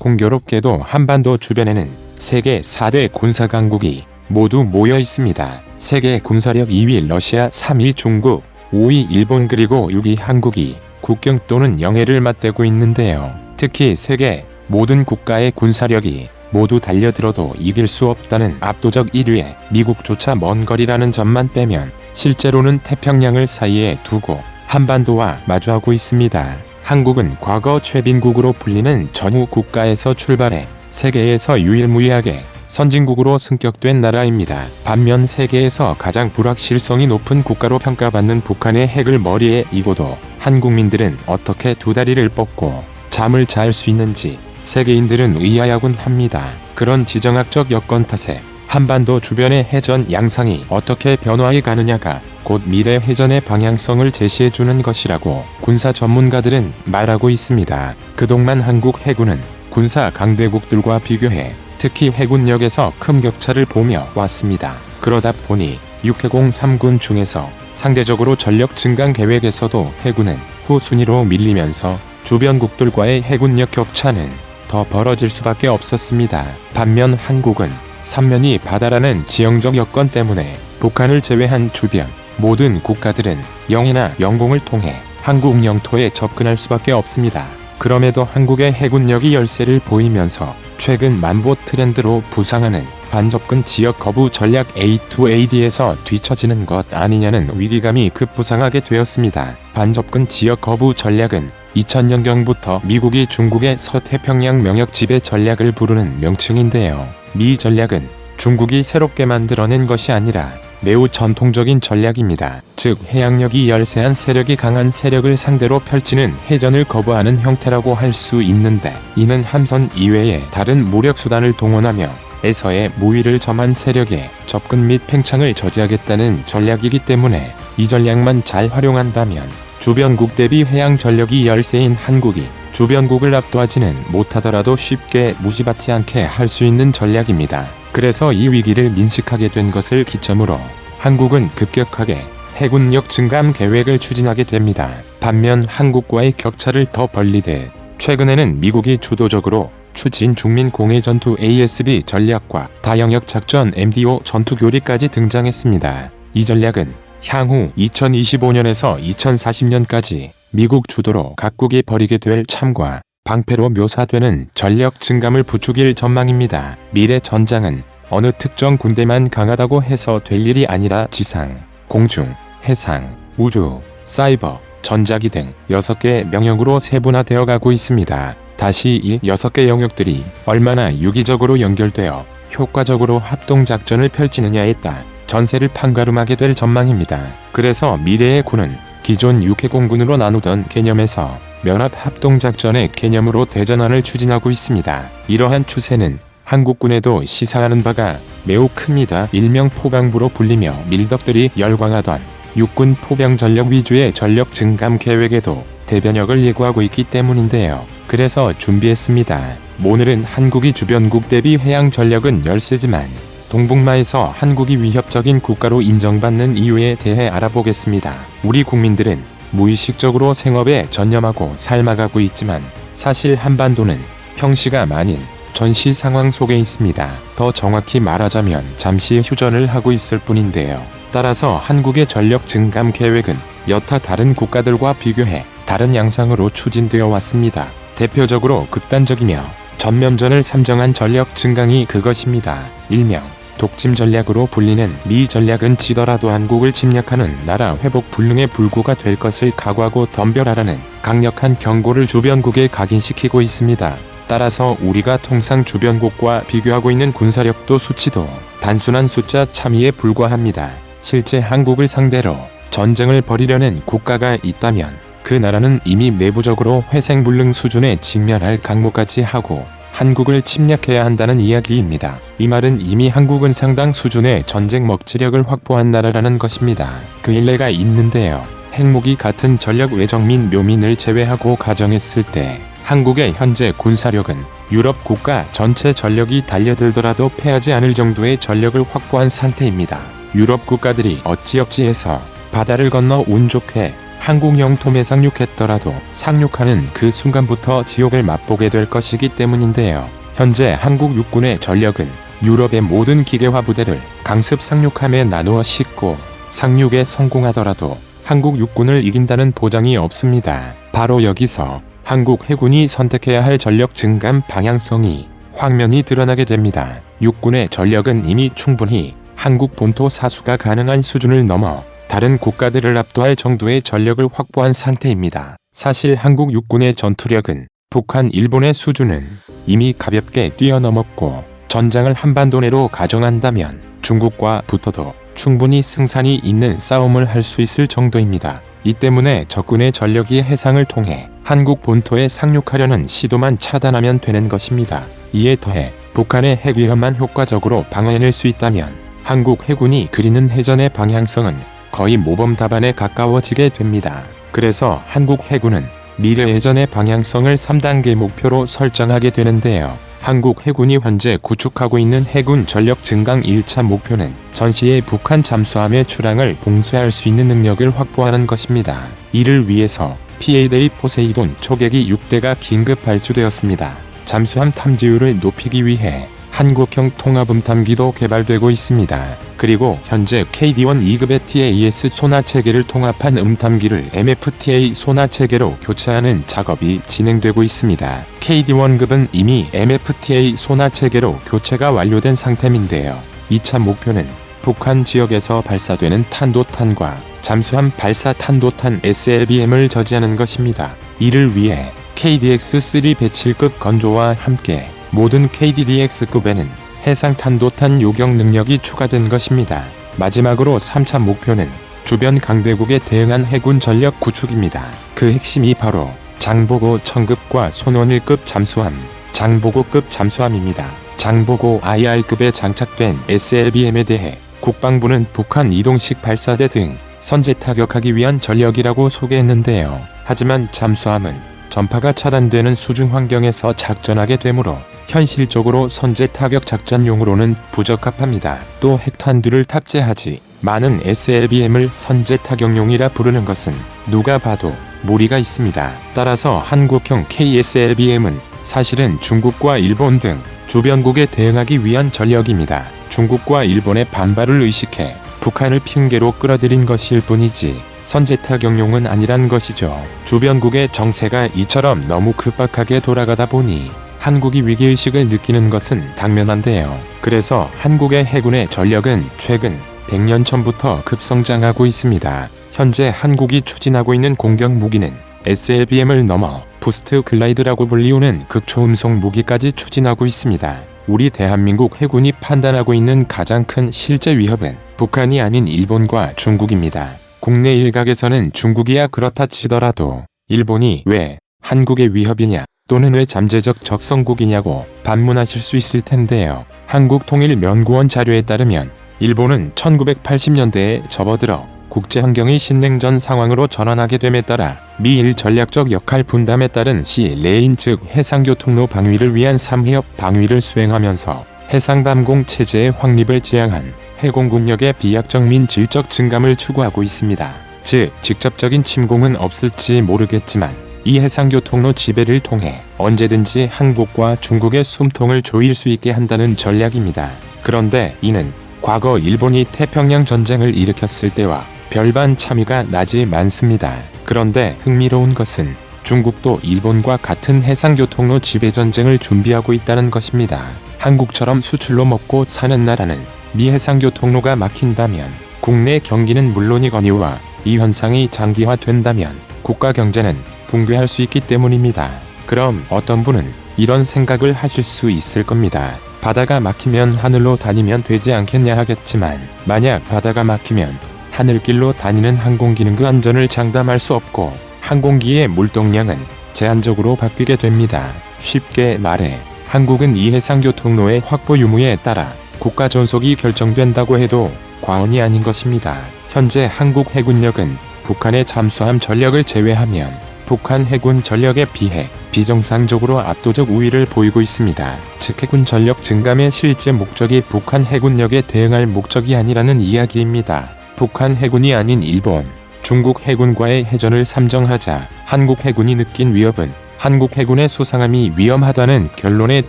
공교롭게도 한반도 주변에는 세계 4대 군사 강국이 모두 모여 있습니다. 세계 군사력 2위 러시아, 3위 중국, 5위 일본, 그리고 6위 한국이 국경 또는 영해를 맞대고 있는데요. 특히 세계 모든 국가의 군사력이 모두 달려들어도 이길 수 없다는 압도적 1위에 미국조차 먼 거리라는 점만 빼면 실제로는 태평양을 사이에 두고 한반도와 마주하고 있습니다. 한국은 과거 최빈국으로 불리는 전후 국가에서 출발해 세계에서 유일무이하게 선진국으로 승격된 나라입니다. 반면 세계에서 가장 불확실성이 높은 국가로 평가받는 북한의 핵을 머리에 이고도 한국민들은 어떻게 두 다리를 뻗고 잠을 잘 수 있는지 세계인들은 의아해하곤 합니다. 그런 지정학적 여건 탓에 한반도 주변의 해전 양상이 어떻게 변화해 가느냐가 곧 미래 해전의 방향성을 제시해주는 것이라고 군사 전문가들은 말하고 있습니다. 그동안 한국 해군은 군사 강대국들과 비교해 특히 해군력에서 큰 격차를 보며 왔습니다. 그러다 보니 육해공 3군 중에서 상대적으로 전력 증강 계획에서도 해군은 후순위로 밀리면서 주변국들과의 해군력 격차는 더 벌어질 수밖에 없었습니다. 반면 한국은 삼면이 바다라는 지형적 여건 때문에 북한을 제외한 주변 모든 국가들은 영해나 영공을 통해 한국 영토에 접근할 수밖에 없습니다. 그럼에도 한국의 해군력이 열세를 보이면서 최근 만보 트렌드로 부상하는 반접근 지역 거부 전략 A2AD에서 뒤처지는 것 아니냐는 위기감이 급부상하게 되었습니다. 반접근 지역 거부 전략은 2000년경부터 미국이 중국의 서태평양 명역 지배 전략을 부르는 명칭인데요. 미 전략은 중국이 새롭게 만들어낸 것이 아니라 매우 전통적인 전략입니다. 즉 해양력이 열세한 세력이 강한 세력을 상대로 펼치는 해전을 거부하는 형태라고 할 수 있는데, 이는 함선 이외의 다른 무력수단을 동원하며 에서의 무위를 점한 세력의 접근 및 팽창을 저지하겠다는 전략이기 때문에 이 전략만 잘 활용한다면 주변국 대비 해양 전력이 열세인 한국이 주변국을 압도하지는 못하더라도 쉽게 무시받지 않게 할 수 있는 전략입니다. 그래서 이 위기를 민식하게 된 것을 기점으로 한국은 급격하게 해군력 증감 계획을 추진하게 됩니다. 반면 한국과의 격차를 더 벌리듯 최근에는 미국이 주도적으로 추진 중민 공해 전투 ASB 전략과 다영역 작전 MDO 전투 교리까지 등장했습니다. 이 전략은 향후 2025년에서 2040년까지 미국 주도로 각국이 벌이게 될 참과 방패로 묘사되는 전력 증감을 부추길 전망입니다. 미래 전장은 어느 특정 군대만 강하다고 해서 될 일이 아니라 지상, 공중, 해상, 우주, 사이버, 전자기 등 6개 영역으로 세분화되어 가고 있습니다. 다시 이 6개 영역들이 얼마나 유기적으로 연결되어 효과적으로 합동작전을 펼치느냐에 따라 전세를 판가름하게 될 전망입니다. 그래서 미래의 군은 기존 육해공군으로 나누던 개념에서 연합합동작전의 개념으로 대전환을 추진하고 있습니다. 이러한 추세는 한국군에도 시사하는 바가 매우 큽니다. 일명 포병부로 불리며 밀덕들이 열광하던 육군 포병 전력 위주의 전력 증감 계획에도 대변역을 예고하고 있기 때문인데요. 그래서 준비했습니다. 오늘은 한국이 주변국 대비 해양 전력은 열세지만 동북마에서 한국이 위협적인 국가로 인정받는 이유에 대해 알아보겠습니다. 우리 국민들은 무의식적으로 생업에 전념하고 삶아가고 있지만 사실 한반도는 평시가 아닌 전시 상황 속에 있습니다. 더 정확히 말하자면 잠시 휴전을 하고 있을 뿐인데요. 따라서 한국의 전력 증감 계획은 여타 다른 국가들과 비교해 다른 양상으로 추진되어 왔습니다. 대표적으로 극단적이며 전면전을 삼정한 전력 증강이 그것입니다. 일명 독침 전략으로 불리는 미 전략은 지더라도 한국을 침략하는 나라 회복 불능의 불구가 될 것을 각오하고 덤벼라라는 강력한 경고를 주변국에 각인시키고 있습니다. 따라서 우리가 통상 주변국과 비교하고 있는 군사력도 수치도 단순한 숫자 차이에 불과합니다. 실제 한국을 상대로 전쟁을 벌이려는 국가가 있다면 그 나라는 이미 내부적으로 회생불능 수준에 직면할 각오까지 하고 한국을 침략해야 한다는 이야기입니다. 이 말은 이미 한국은 상당 수준의 전쟁 먹지력을 확보한 나라라는 것입니다. 그 일례가 있는데요. 핵무기 같은 전력 외적 민 묘민을 제외하고 가정했을 때 한국의 현재 군사력은 유럽 국가 전체 전력이 달려들더라도 패하지 않을 정도의 전력을 확보한 상태입니다. 유럽 국가들이 어찌어찌해서 바다를 건너 운 좋게 한국 영토에 상륙했더라도 상륙하는 그 순간부터 지옥을 맛보게 될 것이기 때문인데요. 현재 한국 육군의 전력은 유럽의 모든 기계화 부대를 강습 상륙함에 나누어 싣고 상륙에 성공하더라도 한국 육군을 이긴다는 보장이 없습니다. 바로 여기서 한국 해군이 선택해야 할 전력 증감 방향성이 확연히 드러나게 됩니다. 육군의 전력은 이미 충분히 한국 본토 사수가 가능한 수준을 넘어 다른 국가들을 압도할 정도의 전력을 확보한 상태입니다. 사실 한국 육군의 전투력은 북한, 일본의 수준은 이미 가볍게 뛰어넘었고 전장을 한반도 내로 가정한다면 중국과 붙어도 충분히 승산이 있는 싸움을 할 수 있을 정도입니다. 이 때문에 적군의 전력이 해상을 통해 한국 본토에 상륙하려는 시도만 차단하면 되는 것입니다. 이에 더해 북한의 핵 위험만 효과적으로 방어해낼 수 있다면 한국 해군이 그리는 해전의 방향성은 거의 모범 답안에 가까워지게 됩니다. 그래서 한국 해군은 미래 해전의 방향성을 3단계 목표로 설정하게 되는데요. 한국 해군이 현재 구축하고 있는 해군 전력 증강 1차 목표는 전시의 북한 잠수함의 출항을 봉쇄할 수 있는 능력을 확보하는 것입니다. 이를 위해서 PAD 포세이돈 초계기 6대가 긴급 발주되었습니다. 잠수함 탐지율을 높이기 위해 한국형 통합음탐기도 개발되고 있습니다. 그리고 현재 KD-1 2급의 TAS 소나체계를 통합한 음탐기를 MFTA 소나체계로 교체하는 작업이 진행되고 있습니다. KD-1급은 이미 MFTA 소나체계로 교체가 완료된 상태인데요. 2차 목표는 북한 지역에서 발사되는 탄도탄과 잠수함 발사 탄도탄 SLBM을 저지하는 것입니다. 이를 위해 KDX-3 배칠급 건조와 함께 모든 KDDX급에는 해상탄도탄 요격 능력이 추가된 것입니다. 마지막으로 3차 목표는 주변 강대국에 대응한 해군 전력 구축입니다. 그 핵심이 바로 장보고 1000급과 손원일급 잠수함, 장보고급 잠수함입니다. 장보고 II급에 장착된 SLBM에 대해 국방부는 북한 이동식 발사대 등 선제 타격하기 위한 전력이라고 소개했는데요. 하지만 잠수함은 전파가 차단되는 수중 환경에서 작전하게 되므로 현실적으로 선제 타격 작전용으로는 부적합합니다. 또 핵탄두를 탑재하지 많은 SLBM을 선제 타격용이라 부르는 것은 누가 봐도 무리가 있습니다. 따라서 한국형 KSLBM은 사실은 중국과 일본 등 주변국에 대응하기 위한 전력입니다. 중국과 일본의 반발을 의식해 북한을 핑계로 끌어들인 것일 뿐이지 선제 타격용은 아니란 것이죠. 주변국의 정세가 이처럼 너무 급박하게 돌아가다 보니 한국이 위기의식을 느끼는 것은 당면한데요. 그래서 한국의 해군의 전력은 최근 100년 전부터 급성장하고 있습니다. 현재 한국이 추진하고 있는 공격 무기는 SLBM을 넘어 부스트 글라이드라고 불리우는 극초음속 무기까지 추진하고 있습니다. 우리 대한민국 해군이 판단하고 있는 가장 큰 실제 위협은 북한이 아닌 일본과 중국입니다. 국내 일각에서는 중국이야 그렇다 치더라도 일본이 왜 한국의 위협이냐 또는 왜 잠재적 적성국이냐고 반문하실 수 있을 텐데요. 한국통일연구원 자료에 따르면 일본은 1980년대에 접어들어 국제환경이 신냉전 상황으로 전환하게 됨에 따라 미일 전략적 역할 분담에 따른 시레인 즉 해상교통로 방위를 위한 3해협 방위를 수행하면서 해상밤공 체제의 확립을 지향한 해공국력의 비약적 민 질적 증감을 추구하고 있습니다. 즉 직접적인 침공은 없을지 모르겠지만 이 해상교통로 지배를 통해 언제든지 한국과 중국의 숨통을 조일 수 있게 한다는 전략입니다. 그런데 이는 과거 일본이 태평양 전쟁을 일으켰을 때와 별반 차이가 나지 않습니다. 그런데 흥미로운 것은 중국도 일본과 같은 해상교통로 지배전쟁을 준비하고 있다는 것입니다. 한국처럼 수출로 먹고 사는 나라는 미 해상교통로가 막힌다면 국내 경기는 물론이거니와 이 현상이 장기화된다면 국가 경제는 붕괴할 수 있기 때문입니다. 그럼 어떤 분은 이런 생각을 하실 수 있을 겁니다. 바다가 막히면 하늘로 다니면 되지 않겠냐 하겠지만 만약 바다가 막히면 하늘길로 다니는 항공기는 그 안전을 장담할 수 없고 항공기의 물동량은 제한적으로 바뀌게 됩니다. 쉽게 말해 한국은 이 해상교통로의 확보 유무에 따라 국가 존속이 결정된다고 해도 과언이 아닌 것입니다. 현재 한국 해군력은 북한의 잠수함 전력을 제외하면 북한 해군 전력에 비해 비정상적으로 압도적 우위를 보이고 있습니다. 즉 해군 전력 증감의 실제 목적이 북한 해군력에 대응할 목적이 아니라는 이야기입니다. 북한 해군이 아닌 일본, 중국 해군과의 해전을 삼정하자 한국 해군이 느낀 위협은 한국 해군의 수상함이 위험하다는 결론에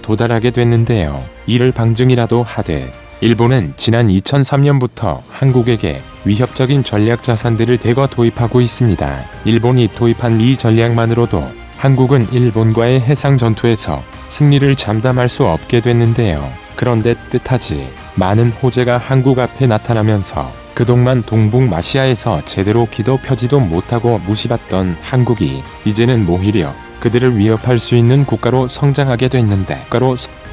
도달하게 됐는데요. 이를 방증이라도 하되 일본은 지난 2003년부터 한국에게 위협적인 전략 자산들을 대거 도입하고 있습니다. 일본이 도입한 이 전략만으로도 한국은 일본과의 해상 전투에서 승리를 장담할 수 없게 됐는데요. 그런데 뜻하지 많은 호재가 한국 앞에 나타나면서 그동안 동북아시아에서 제대로 기도 펴지도 못하고 무시받던 한국이 이제는 오히려 그들을 위협할 수 있는 국가로 성장하게 됐는데